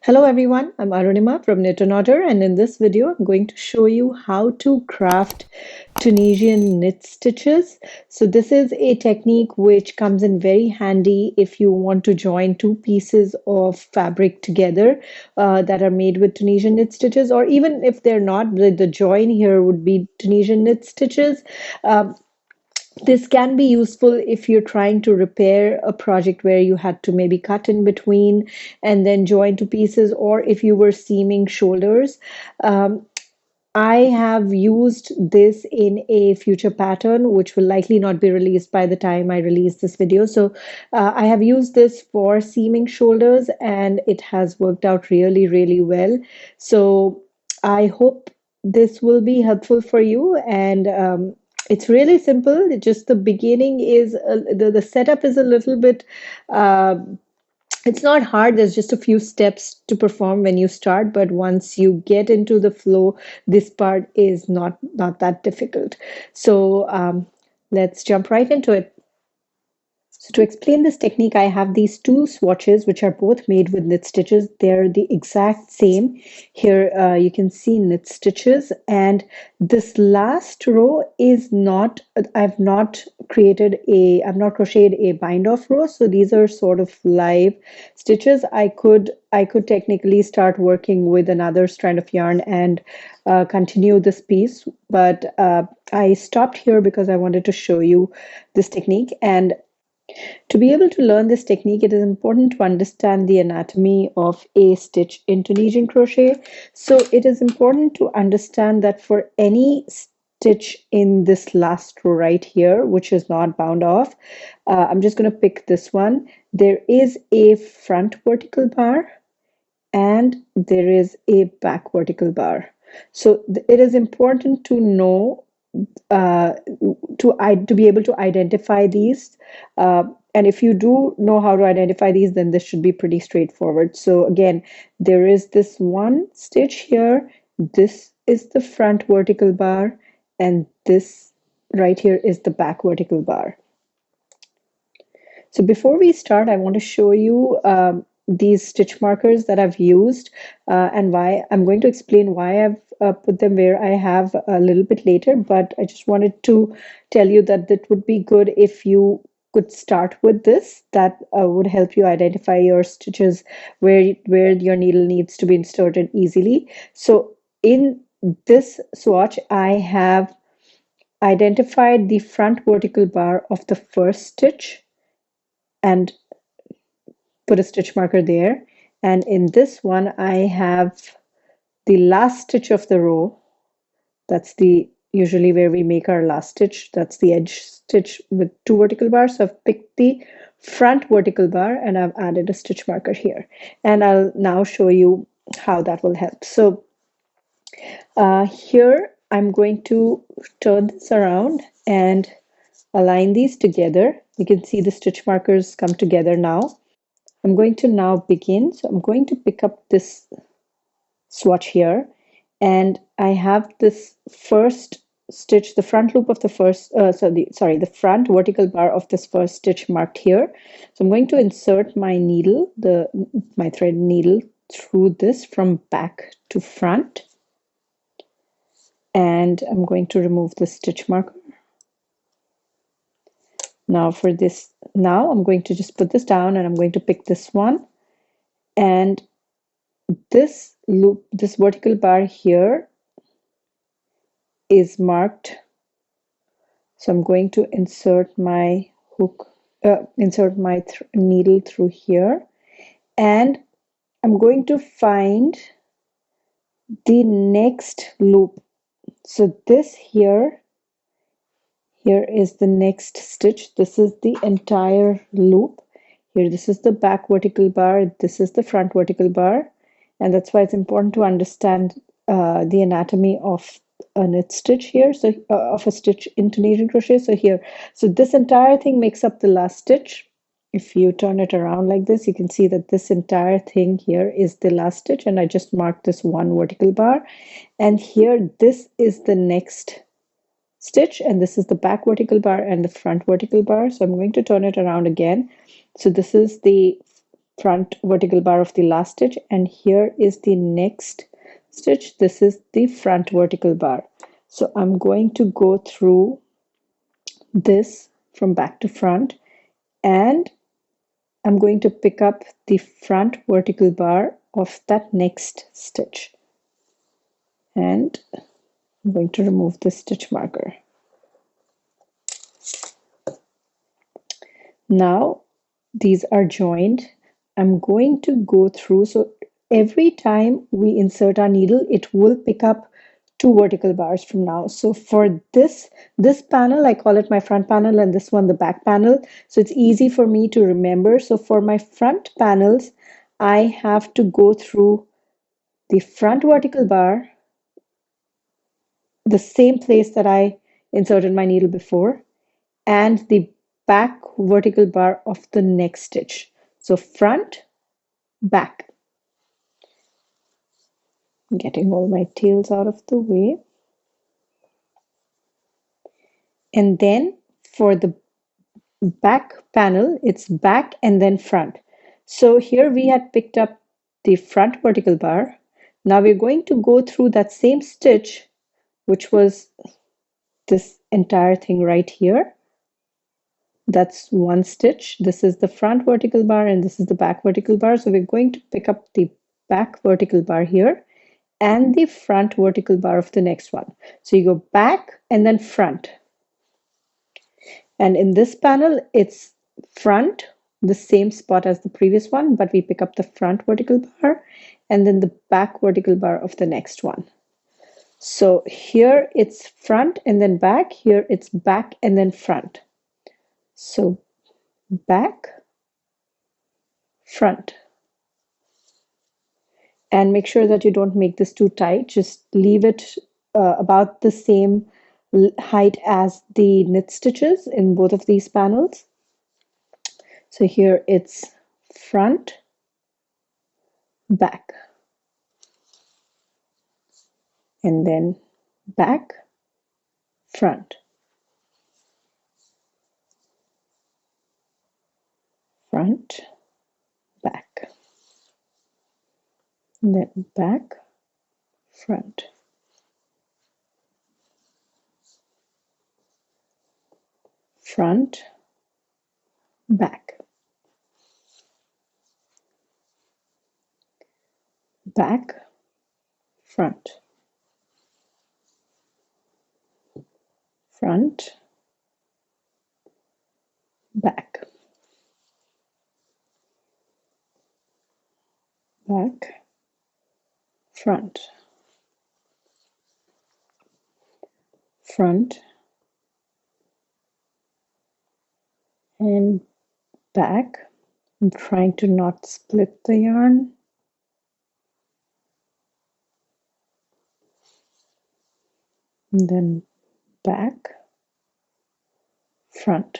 Hello everyone, I'm Arunima from Knit and Otter, and in this video I'm going to show you how to craft Tunisian knit stitches. So this is a technique which comes in very handy if you want to join two pieces of fabric together that are made with Tunisian knit stitches, or even if they're not, the join here would be Tunisian knit stitches. This can be useful if you're trying to repair a project where you had to maybe cut in between and then join two pieces, or if you were seaming shoulders. Um, I have used this in a future pattern, which will likely not be released by the time I release this video. So I have used this for seaming shoulders and it has worked out really, really well. So I hope this will be helpful for you. And it's really simple. Just the beginning is, the setup is a little bit, uh, it's not hard. There's just a few steps to perform when you start, but once you get into the flow, this part is not that difficult. So let's jump right into it. So to explain this technique, I have these two swatches, which are both made with knit stitches. They're the exact same. Here you can see knit stitches, and this last row is not, I've not crocheted a bind off row. So these are sort of live stitches. I could technically start working with another strand of yarn and continue this piece, but I stopped here because I wanted to show you this technique. And to be able to learn this technique, it is important to understand the anatomy of a stitch in Tunisian crochet. So it is important to understand that for any stitch in this last row right here, which is not bound off, I'm just going to pick this one. There is a front vertical bar and there is a back vertical bar. So it is important to know to be able to identify these. And if you do know how to identify these, then this should be pretty straightforward. So again, there is this one stitch here. This is the front vertical bar, and this right here is the back vertical bar. So before we start, I want to show you these stitch markers that I've used and why. I'm going to explain why I've put them where I have a little bit later, but I just wanted to tell you that it would be good if you could start with this. That would help you identify your stitches where your needle needs to be inserted easily. So in this swatch, I have identified the front vertical bar of the first stitch and put a stitch marker there. And in this one, I have the last stitch of the row. That's the usually where we make our last stitch. That's the edge stitch with two vertical bars. So I've picked the front vertical bar and I've added a stitch marker here. And I'll now show you how that will help. So here I'm going to turn this around and align these together. You can see the stitch markers come together now. I'm going to now begin. So I'm going to pick up this swatch here, and I have this first stitch, the front loop of the first, the front vertical bar of this first stitch marked here. So I'm going to insert my needle, my thread needle through this from back to front, and I'm going to remove the stitch marker. Now for this, now I'm going to just put this down and I'm going to pick this one, and this loop, this vertical bar here is marked. So I'm going to insert my hook, insert my needle through here, and I'm going to find the next loop. So this here is the next stitch. This is the entire loop. Here, this is the back vertical bar. This is the front vertical bar. And that's why it's important to understand the anatomy of a knit stitch here. So of a stitch in Tunisian crochet. So here, so this entire thing makes up the last stitch. If you turn it around like this, you can see that this entire thing here is the last stitch. And I just marked this one vertical bar. And here, this is the next stitch, and this is the back vertical bar and the front vertical bar. So I'm going to turn it around again. So this is the front vertical bar of the last stitch, and here is the next stitch. This is the front vertical bar. So I'm going to go through this from back to front, and I'm going to pick up the front vertical bar of that next stitch, and I'm going to remove the stitch marker. Now these are joined. I'm going to go through, so every time we insert our needle, it will pick up two vertical bars from now. So for this panel, I call it my front panel, and this one the back panel, so it's easy for me to remember. So for my front panels, I have to go through the front vertical bar, the same place that I inserted my needle before, and the back vertical bar of the next stitch. So front, back. Getting all my tails out of the way. And then for the back panel, it's back and then front. So here we had picked up the front vertical bar. Now we're going to go through that same stitch, which was this entire thing right here. That's one stitch. This is the front vertical bar and this is the back vertical bar. So we're going to pick up the back vertical bar here and the front vertical bar of the next one. So you go back and then front. And in this panel, it's front, the same spot as the previous one, but we pick up the front vertical bar and then the back vertical bar of the next one. So here it's front and then back, here it's back and then front. So back, front. And make sure that you don't make this too tight, just leave it about the same height as the knit stitches in both of these panels. So here it's front, back, and then back, front, front, back, and then back, front, front, back, back, front, front, back, back, front, front, and back. I'm trying to not split the yarn. And then back, front.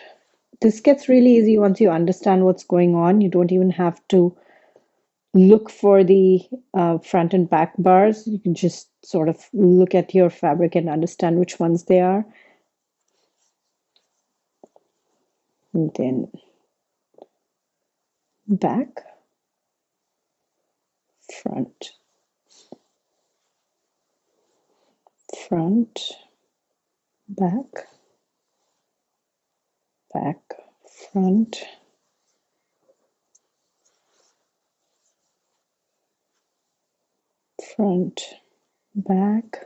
This gets really easy once you understand what's going on. You don't even have to look for the front and back bars. You can just sort of look at your fabric and understand which ones they are. And then back, front, front, back, back, front, front, back,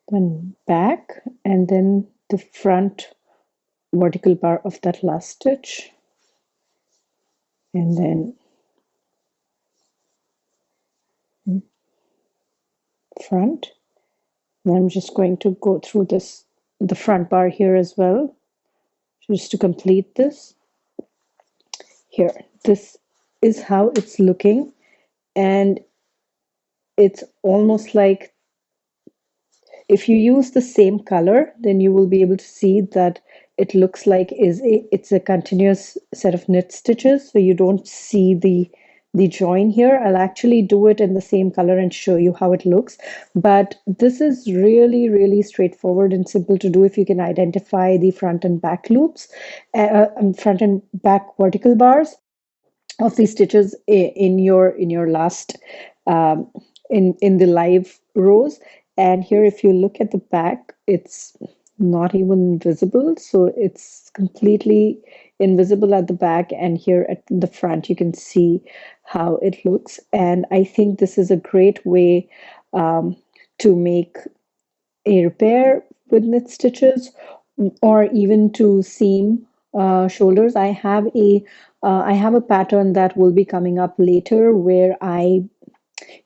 then back, and then the front vertical bar of that last stitch, and then front. And I'm just going to go through this, the front bar here as well, just to complete this. Here, this is how it's looking, and it's almost like if you use the same color, then you will be able to see that it looks like it's a continuous set of knit stitches, so you don't see the the join here. I'll actually do it in the same color and show you how it looks. But this is really, really straightforward and simple to do if you can identify the front and back loops, front and back vertical bars of these stitches in your last um, in the live rows. And here, if you look at the back, it's not even visible, so it's completely invisible at the back, and here at the front you can see how it looks. And I think this is a great way to make a repair with knit stitches, or even to seam shoulders. I have a pattern that will be coming up later where I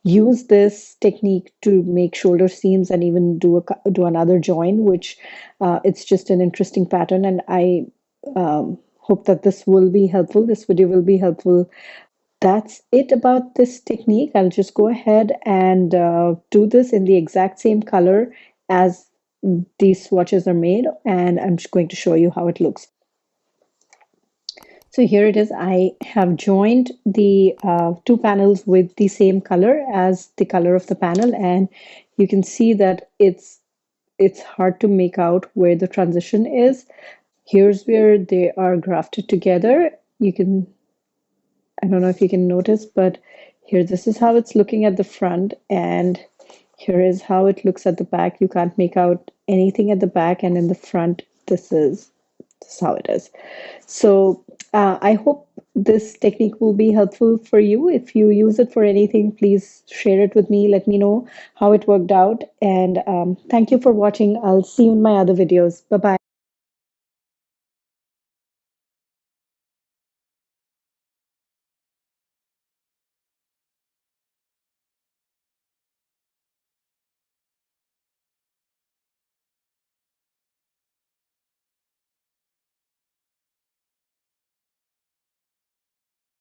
use this technique to make shoulder seams and even do another join, which it's just an interesting pattern. And I hope that this will be helpful. This video will be helpful. That's it about this technique. I'll just go ahead and do this in the exact same color as these swatches are made, and I'm just going to show you how it looks. So here it is. I have joined the two panels with the same color as the color of the panel, and you can see that it's hard to make out where the transition is. Here's where they are grafted together. You can, I don't know if you can notice, but here, this is how it's looking at the front, and here is how it looks at the back. You can't make out anything at the back, and in the front, this is how it is. So I hope this technique will be helpful for you. If you use it for anything, please share it with me. Let me know how it worked out. And thank you for watching. I'll see you in my other videos. Bye-bye.